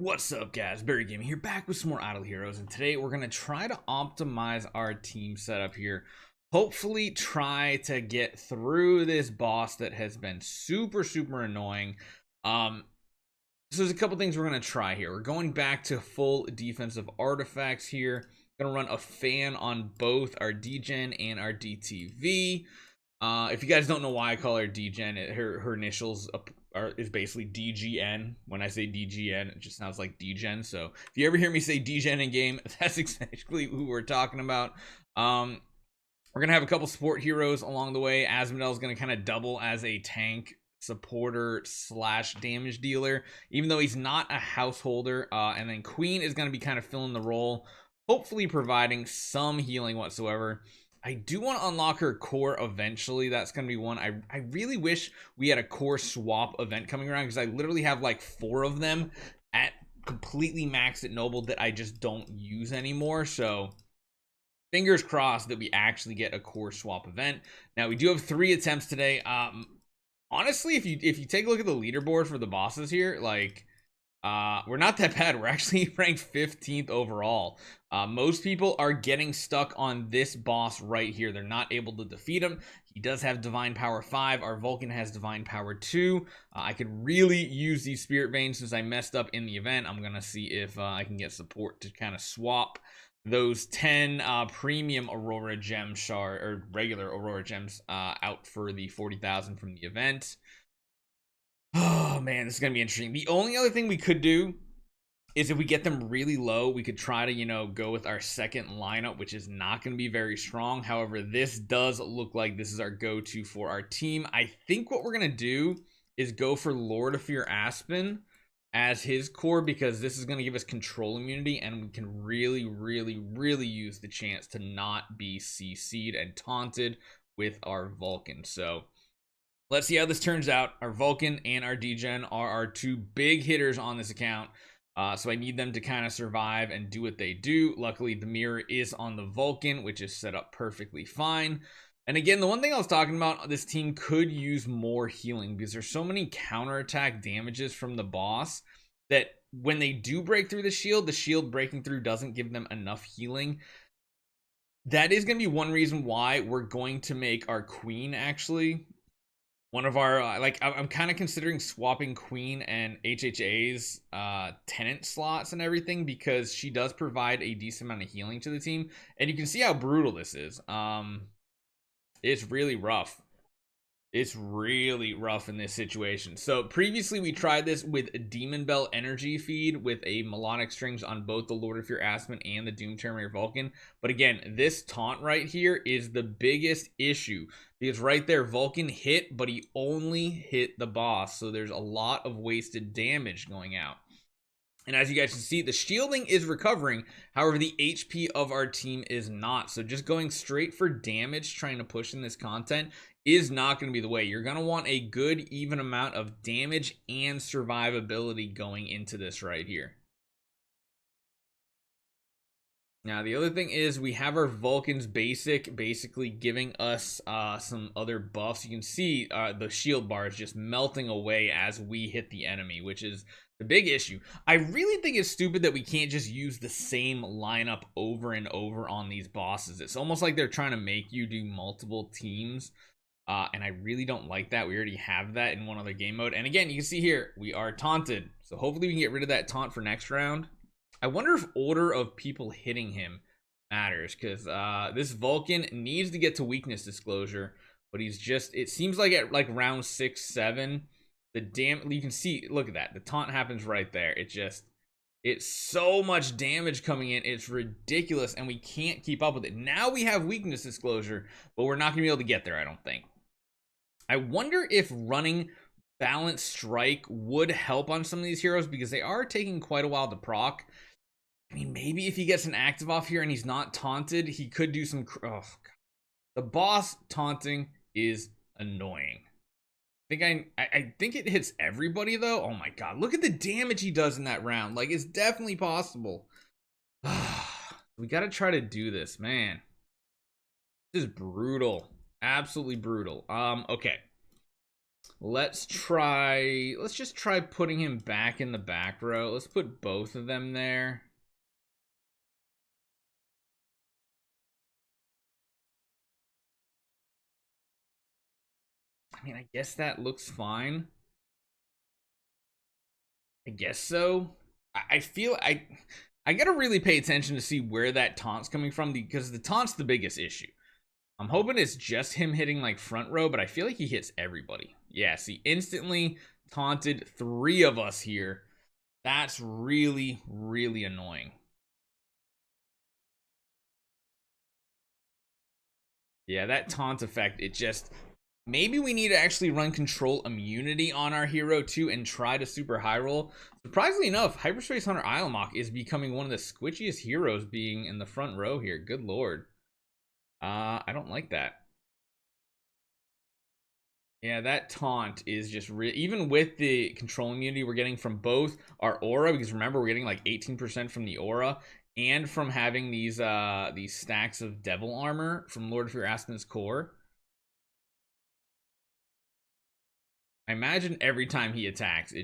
What's up, guys? Barry Gaming here, back with some more Idle Heroes, and today we're gonna try to optimize our team setup here. Hopefully, try to get through this boss that has been super annoying. So there's a couple things we're gonna try here. We're going back to full defensive artifacts here. Gonna run a fan on both our DGen and our DTV. If you guys don't know why I call her DGen, her initials is basically DGN. When I say DGN, it just sounds like DGen. So if you ever hear me say DGen in game, that's exactly who we're talking about. We're gonna have a couple support heroes along the way. Asmodel's gonna kind of double as a tank supporter slash damage dealer, even though he's not a householder. And then Queen is gonna be kind of filling the role, hopefully providing some healing whatsoever. I do want to unlock her core eventually. That's going to be one. I really wish we had a core swap event coming around, because I literally have like 4 of them at completely maxed at noble that I just don't use anymore. So fingers crossed that we actually get a core swap event. Now we do have 3 attempts today. Honestly, if you take a look at the leaderboard for the bosses here, like we're not that bad. We're actually ranked 15th overall. Most people are getting stuck on this boss right here. They're not able to defeat him. He does have Divine Power 5. Our Vulcan has Divine Power 2. I could really use these Spirit Veins since I messed up in the event. I'm going to see if I can get support to kind of swap those 10 premium Aurora Gem shard, or regular Aurora Gems, out for the 40,000 from the event. Oh man, this is gonna be interesting. The only other thing we could do is, if we get them really low, we could try to, go with our second lineup, which is not going to be very strong. However, this does look like this is our go-to for our team. I think what we're going to do is go for Lord of Fear Aspen as his core, because this is going to give us control immunity, and we can really use the chance to not be CC'd and taunted with our Vulcan. So let's see how this turns out. Our Vulcan and our DGen are our 2 big hitters on this account. So I need them to kind of survive and do what they do. Luckily, the mirror is on the Vulcan, which is set up perfectly fine. And again, the one thing I was talking about, this team could use more healing, because there's so many counterattack damages from the boss that when they do break through the shield breaking through doesn't give them enough healing. That is going to be one reason why we're going to make our Queen actually one of our, I'm kind of considering swapping Queen and HHA's tenant slots and everything, because she does provide a decent amount of healing to the team. And you can see how brutal this is. It's really rough. It's really rough in this situation. So previously we tried this with a Demon Bell energy feed with a melodic strings on both the Lord of Fear Aspen and the Doom Terminator Vulcan. But again, this taunt right here is the biggest issue, because right there, Vulcan hit, but he only hit the boss. So there's a lot of wasted damage going out. And as you guys can see, the shielding is recovering. However, the HP of our team is not. So just going straight for damage, trying to push in this content, is not going to be the way. You're going to want a good even amount of damage and survivability going into this right here. Now, the other thing is we have our Vulcan's basically giving us some other buffs. You can see the shield bar is just melting away as we hit the enemy, which is the big issue. I really think it's stupid that we can't just use the same lineup over and over on these bosses. It's almost like they're trying to make you do multiple teams. And I really don't like that. We already have that in one other game mode. And again, you can see here, we are taunted. So hopefully we can get rid of that taunt for next round. I wonder if order of people hitting him matters, because this Vulcan needs to get to weakness disclosure, but he's just, it seems like at like round 6, 7, you can see, look at that. The taunt happens right there. It's so much damage coming in. It's ridiculous, and we can't keep up with it. Now we have weakness disclosure, but we're not going to be able to get there, I don't think. I wonder if running Balanced Strike would help on some of these heroes, because they are taking quite a while to proc. I mean, maybe if he gets an active off here and he's not taunted, he could do some... Oh, God. The boss taunting is annoying. I think it hits everybody, though. Oh, my God. Look at the damage he does in that round. Like, it's definitely possible. We got to try to do this, man. This is brutal. Absolutely brutal. Okay. Let's just try putting him back in the back row. Let's put both of them there. I mean, I guess that looks fine. I guess so. I feel I gotta really pay attention to see where that taunt's coming from, because the taunt's the biggest issue. I'm hoping it's just him hitting like front row, but I feel like he hits everybody. Yeah, see, instantly taunted 3 of us here. That's really, really annoying. Yeah, that taunt effect, it just... Maybe we need to actually run control immunity on our hero too and try to super high roll. Surprisingly enough, Hyperspace Hunter Ilamok is becoming one of the squishiest heroes being in the front row here. Good lord. I don't like that. Yeah, that taunt is just even with the control immunity we're getting from both our aura, because remember we're getting like 18% from the aura and from having these stacks of devil armor from Lord of Fear Aspen's core. I imagine every time he attacks, he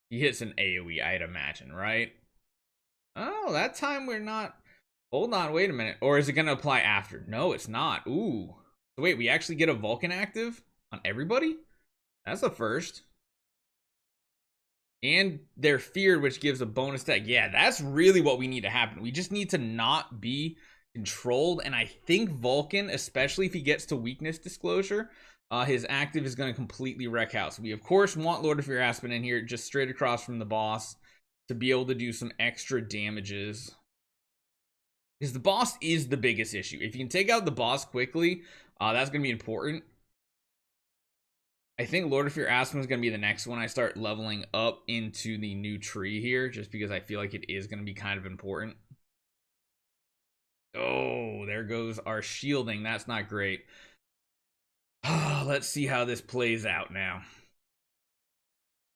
hits an AoE, I'd imagine, right? Oh, that time we're not... Hold on, wait a minute. Or is it going to apply after? No, it's not. Ooh. So wait, we actually get a Vulcan active on everybody? That's a first. And they're feared, which gives a bonus attack. Yeah, that's really what we need to happen. We just need to not be controlled. And I think Vulcan, especially if he gets to weakness disclosure, his active is going to completely wreck house. We, of course, want Lord of Fear Aspen in here, just straight across from the boss, to be able to do some extra damages. Because the boss is the biggest issue. If you can take out the boss quickly, that's going to be important. I think Lord of Fear Aspen is going to be the next one I start leveling up into the new tree here, just because I feel like it is going to be kind of important. Oh, there goes our shielding. That's not great. Let's see how this plays out now.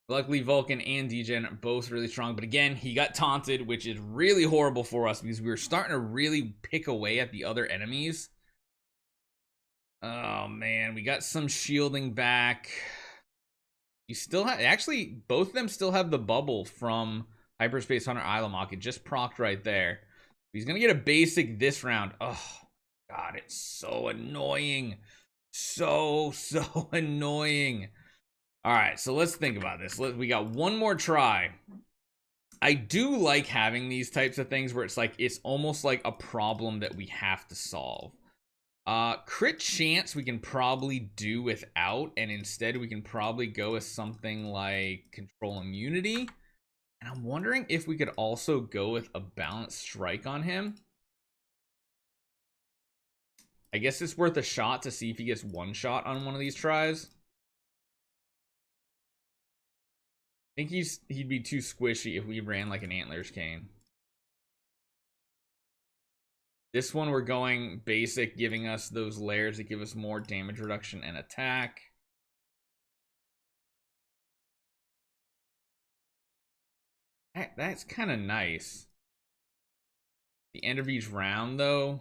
Luckily, Vulcan and Degen are both really strong. But again, he got taunted, which is really horrible for us because we were starting to really pick away at the other enemies. Oh, man. We got some shielding back. You still have... Actually, both of them still have the bubble from Hyperspace Hunter Ilamok. It just procced right there. He's going to get a basic this round. Oh, God. It's so annoying. So annoying. All right, so let's think about this. We got one more try. I do like having these types of things where it's like it's almost like a problem that we have to solve. Crit chance we can probably do without, and instead we can probably go with something like control immunity. And I'm wondering if we could also go with a balanced strike on him. I guess it's worth a shot to see if he gets one shot on one of these tries. I think he'd be too squishy if we ran like an Antlers Cane. This one we're going basic, giving us those layers that give us more damage reduction and attack. That's kind of nice. The end of each round, though,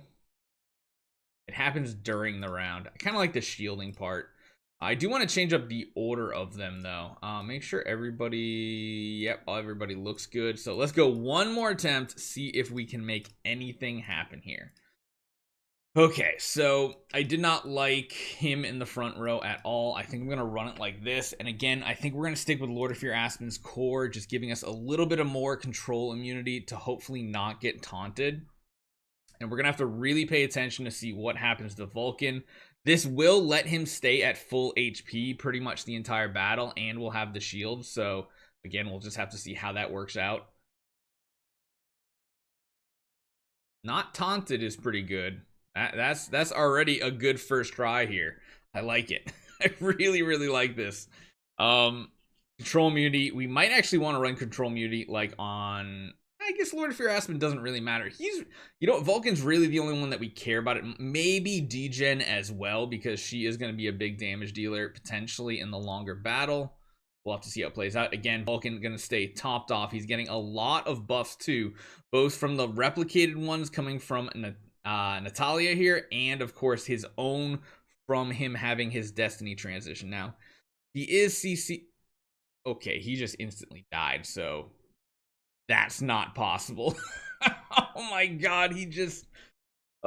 it happens during the round. I kind of like the shielding part. I do want to change up the order of them, though. Make sure everybody... Yep, everybody looks good. So let's go one more attempt, see if we can make anything happen here. Okay, so I did not like him in the front row at all. I think I'm going to run it like this. And again, I think we're going to stick with Lord of Fear Aspen's core, just giving us a little bit of more control immunity to hopefully not get taunted. And we're going to have to really pay attention to see what happens to Vulcan. This will let him stay at full HP pretty much the entire battle, and we'll have the shield. So, again, we'll just have to see how that works out. Not taunted is pretty good. That's already a good first try here. I like it. I really, really like this. Control immunity. We might actually want to run control immunity like on... I guess Lord of Fear Aspen doesn't really matter. Vulcan's really the only one that we care about. It maybe Degen as well, because she is going to be a big damage dealer potentially in the longer battle. We'll have to see how it plays out. Again, Vulcan going to stay topped off. He's getting a lot of buffs too, both from the replicated ones coming from Natalia here, and of course his own from him having his destiny transition. Now, he is CC. Okay, he just instantly died, so that's not possible. Oh my god, he just...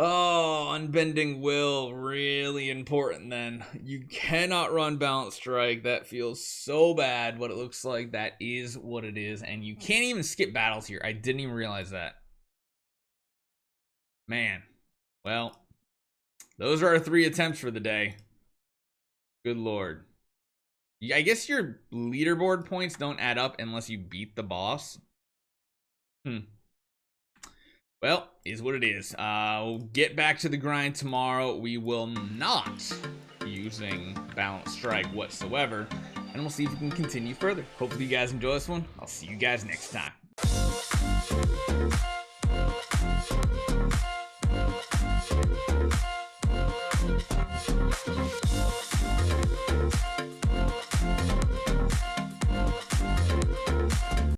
Oh, unbending will, really important then. You cannot run Balance Strike. That feels so bad, but it looks like that is what it is. And you can't even skip battles here. I didn't even realize that. Man. Well, those are our 3 attempts for the day. Good lord. I guess your leaderboard points don't add up unless you beat the boss. Well, is what it is. We'll get back to the grind tomorrow. We will not be using Balance Strike whatsoever. And we'll see if we can continue further. Hopefully you guys enjoy this one. I'll see you guys next time.